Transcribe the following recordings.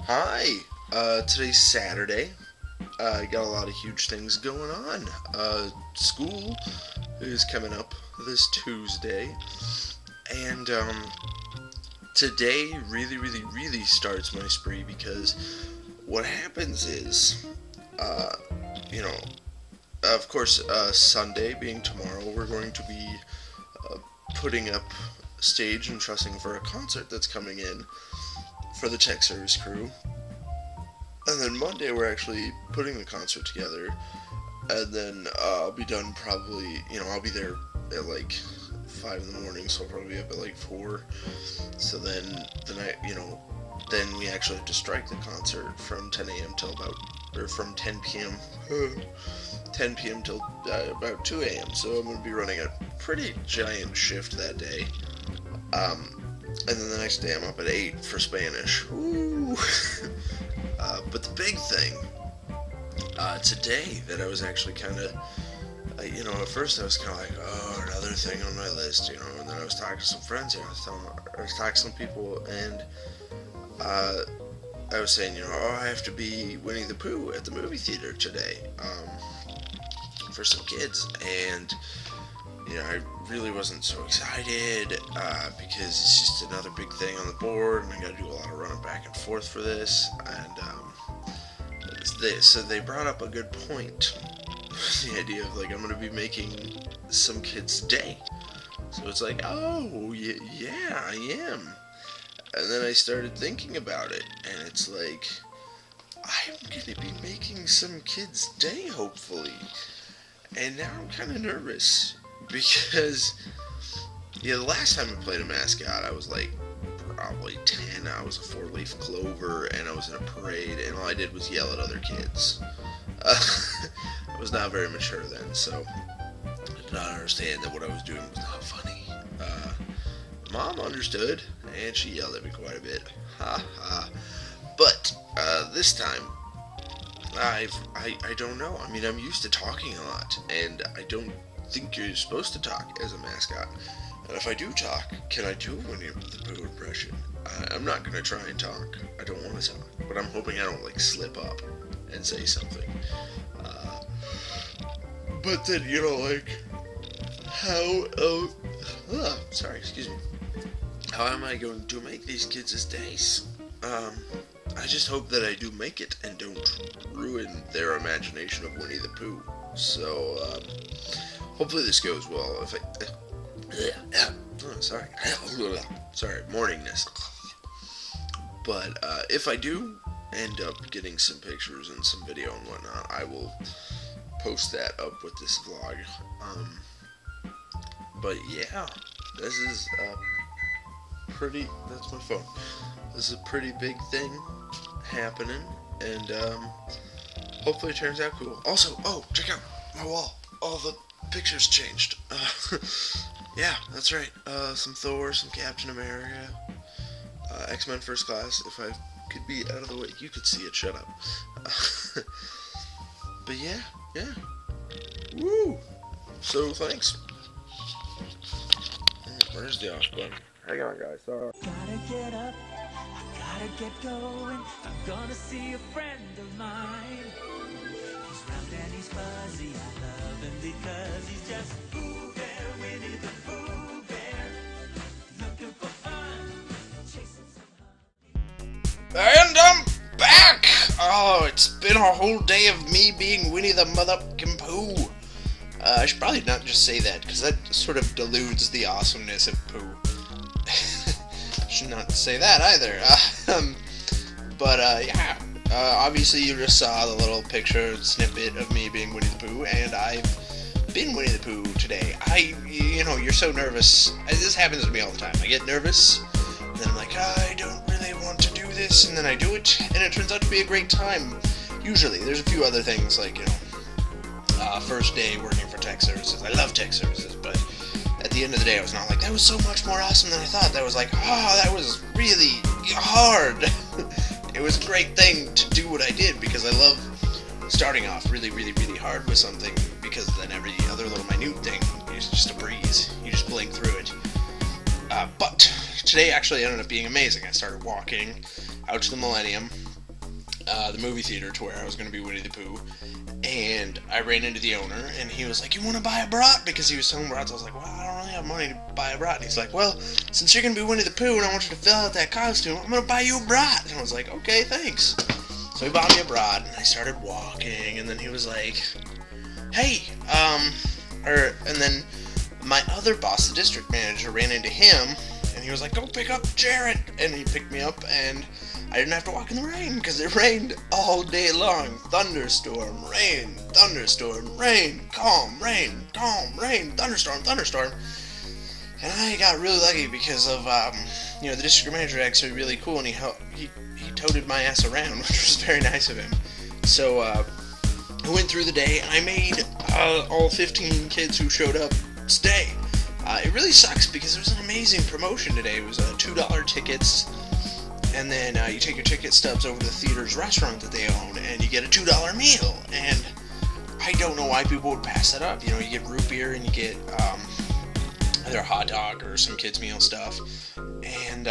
Hi, today's Saturday. Got a lot of huge things going on. School is coming up this Tuesday, and today really starts my spree because what happens is, uh, you know, of course, Sunday being tomorrow, we're going to be uh, putting up stage and trussing for a concert that's coming in for the tech service crew. And then Monday we're actually putting the concert together, and then I'll be done probably. I'll be there at like 5 in the morning, so I'll probably be up at like 4. So then the night, then we actually have to strike the concert from 10 a.m. till or from 10 p.m. 10 p.m. till about 2 a.m. So I'm gonna be running a pretty giant shift that day. And then the next day I'm up at 8 for Spanish. Woo! But the big thing today that I was actually kind of, at first I was kind of like, oh, another thing on my list, and then I was talking to some friends here, I was talking to some people, and I was saying, I have to be Winnie the Pooh at the movie theater today for some kids, and I really wasn't so excited because it's just another big thing on the board, and I got to do a lot of running back and forth for this. And so they brought up a good point, the idea of like I'm going to be making some kid's day. So it's like, oh yeah, I am. And then I started thinking about it, and it's like I'm going to be making some kid's day, hopefully. And now I'm kind of nervous. Because, the last time I played a mascot, I was like probably 10. I was a 4-leaf clover, and I was in a parade, and all I did was yell at other kids. I was not very mature then, so I did not understand that what I was doing was not funny. Mom understood, and she yelled at me quite a bit. Ha ha. But this time, I don't know. I mean, I'm used to talking a lot, and I don't think you're supposed to talk as a mascot. And if I do talk, can I do a Winnie the Pooh impression? I'm not going to try and talk. I don't want to talk. But I'm hoping I don't, slip up and say something. But then, sorry, excuse me. How am I going to make these kids' days? I just hope that I do make it and don't ruin their imagination of Winnie the Pooh. So, hopefully this goes well. If sorry, morningness. But if I do end up getting some pictures and some video and whatnot, I will post that up with this vlog. But yeah, this is that's my phone. This is a pretty big thing happening, and hopefully it turns out cool. Also, check out my wall. All the pictures changed. Yeah, that's right. Some Thor, some Captain America, X-Men First Class. If I could be out of the way, you could see it. Shut up. But yeah. Woo! So thanks. Where's the off button? Hang on, guys. Sorry. Gotta get up, I gotta get going. I'm gonna see a friend of mine. He's round and he's fuzzy, I love him because he's just Pooh Bear, Winnie the Pooh Bear. Looking for fun, chasing some honey. And I'm back! Oh, it's been a whole day of me being Winnie the motherfucking Pooh. I should probably not just say that, because that sort of deludes the awesomeness of Pooh. Should not say that either. Yeah. Obviously you just saw the little picture snippet of me being Winnie the Pooh, and I've been Winnie the Pooh today. You're so nervous. This happens to me all the time. I get nervous, and then I'm like, I don't really want to do this, and then I do it, and it turns out to be a great time. Usually. There's a few other things, first day working for tech services. I love tech services, but at the end of the day, I was not like, that was so much more awesome than I thought. That was like, that was really hard. It was a great thing to do what I did, because I love starting off really hard with something, because then every other little minute thing is just a breeze. You just blink through it. But today actually ended up being amazing. I started walking out to the Millennium, the movie theater to where I was going to be Winnie the Pooh, and I ran into the owner, and he was like, "You want to buy a brat?" Because he was selling brats. I was like, "Well, I don't really have money to buy a brat." And he's like, "Well, since you're going to be Winnie the Pooh and I want you to fill out that costume, I'm going to buy you a brat." And I was like, "Okay, thanks." So he bought me a brat, and I started walking, and then he was like, "Hey, and then my other boss, the district manager, ran into him, and he was like, "Go pick up Jared," and he picked me up, and I didn't have to walk in the rain, because it rained all day long. Thunderstorm, rain, thunderstorm, rain, calm, rain, thunderstorm, thunderstorm. And I got really lucky because of, the district manager actually really cool, and he toted my ass around, which was very nice of him. So, I went through the day, and I made all 15 kids who showed up stay. It really sucks, because there was an amazing promotion today. It was $2 tickets, and then you take your ticket stubs over to the theater's restaurant that they own, and you get a $2 meal. And I don't know why people would pass that up. You get root beer, and you get either a hot dog or some kids' meal stuff. And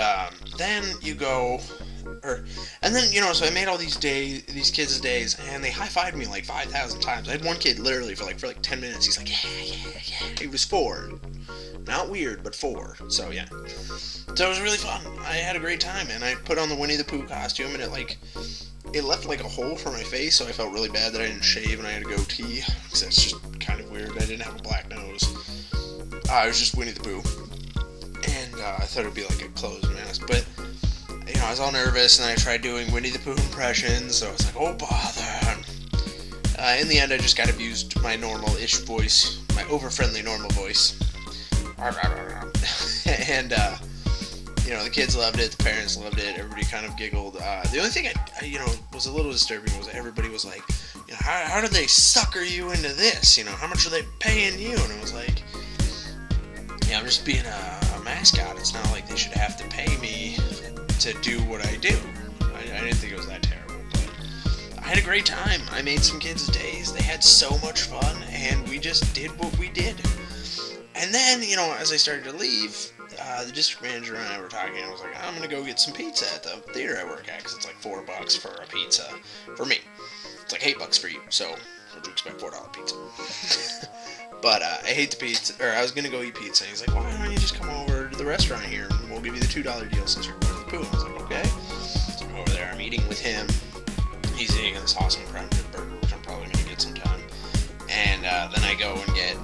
then you go, so I made all these kids' days, and they high-fived me like 5,000 times. I had one kid literally for like 10 minutes. He's like, yeah. He was 4. Not weird, but 4. So, yeah. So it was really fun. I had a great time, and I put on the Winnie the Pooh costume, and it left like a hole for my face, so I felt really bad that I didn't shave and I had a goatee, because that's just kind of weird. I didn't have a black nose. I was just Winnie the Pooh, and I thought it would be like a clothes mask, but I was all nervous, and I tried doing Winnie the Pooh impressions, so I was like, oh bother. In the end, I just kind of used my normal-ish voice, my over-friendly normal voice. And, the kids loved it, the parents loved it, everybody kind of giggled. The only thing was a little disturbing was everybody was like, how did they sucker you into this? How much are they paying you? And it was like, I'm just being a mascot. It's not like they should have to pay me to do what I do. I didn't think it was that terrible, but I had a great time. I made some kids' days. They had so much fun, and we just did what we did. And then, as I started to leave, the district manager and I were talking. I was like, I'm going to go get some pizza at the theater I work at, because it's like $4 for a pizza for me. It's like $8 for you, so would you expect $4 pizza? But I hate the pizza, or I was going to go eat pizza. And he's like, why don't you just come over to the restaurant here, and we'll give you the $2 deal since you're going to the Pooh. And I was like, okay. So I'm over there, I'm eating with him. He's eating this awesome prime rib burger, which I'm probably going to get sometime. And then I go and get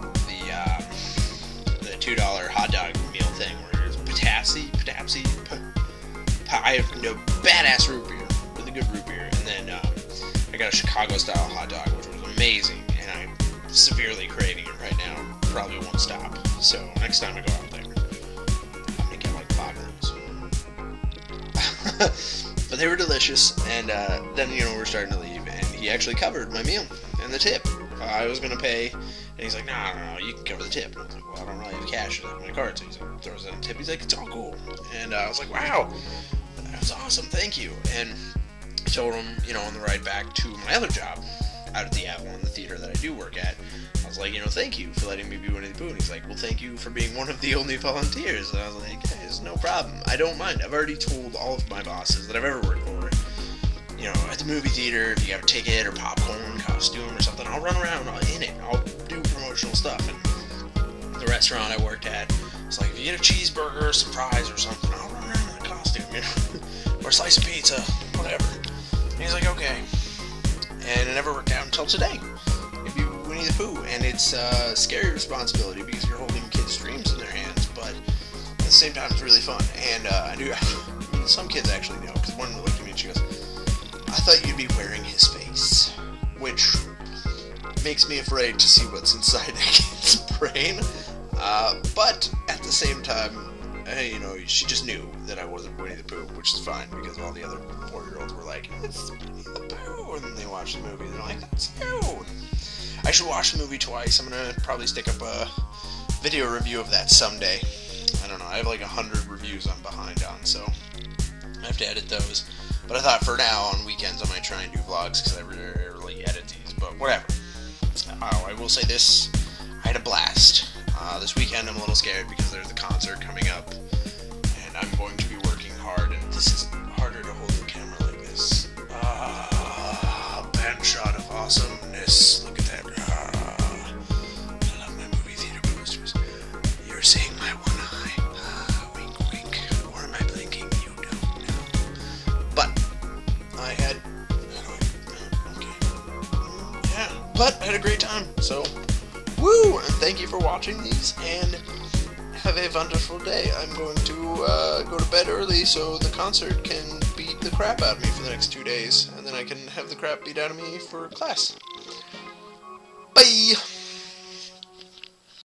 the $2 hot dog meal thing, where there's I have no badass root beer, really good root beer, and then I got a Chicago-style hot dog, which was amazing, and I'm severely craving it right now. Probably won't stop. So next time I go out there, I'm gonna get like 5 of those. But they were delicious, and then we're starting to leave, and he actually covered my meal and the tip. I was gonna pay, and he's like, no, you can cover the tip. And I was like, well, I don't really have cash in my card, so he's like, throws it in the tip. He's like, it's all cool. And I was like, wow, that was awesome, thank you. And I told him, on the ride back to my other job out at the Avalon, the theater that I do work at, I was like, thank you for letting me be Winnie the Pooh. And he's like, well, thank you for being one of the only volunteers. And I was like, guys, no problem. I don't mind. I've already told all of my bosses that I've ever worked for, at the movie theater, if you have a ticket or popcorn, costume or something, I'll run around in it. I'll do promotional stuff. And the restaurant I worked at, it's like, if you get a cheeseburger or some fries or something, I'll run around in a costume, or a slice of pizza, whatever. And he's like, okay. And it never worked out until today. If you Winnie the Pooh, and it's a scary responsibility because you're holding kids' dreams in their hands, but at the same time, it's really fun. And some kids actually know, because one looked at me and she goes, I thought you'd be wearing his face, which makes me afraid to see what's inside that kid's brain. But at the same time, she just knew that I wasn't Winnie the Pooh, which is fine, because all the other 4-year-olds were like, it's Winnie the Pooh, and then they watch the movie, and they're like, that's you. I should watch the movie twice. I'm going to probably stick up a video review of that someday. I don't know, I have like 100 reviews I'm behind on, so I have to edit those. But I thought for now, on weekends, I might try and do vlogs, because I rarely edit these, but whatever. I will say this, I had a blast. This weekend I'm a little scared because there's a concert coming up, and I'm going to be working hard, and this is harder to hold the camera like this. But I had a great time, so woo! And thank you for watching these, and have a wonderful day. I'm going to go to bed early so the concert can beat the crap out of me for the next 2 days, and then I can have the crap beat out of me for class. Bye!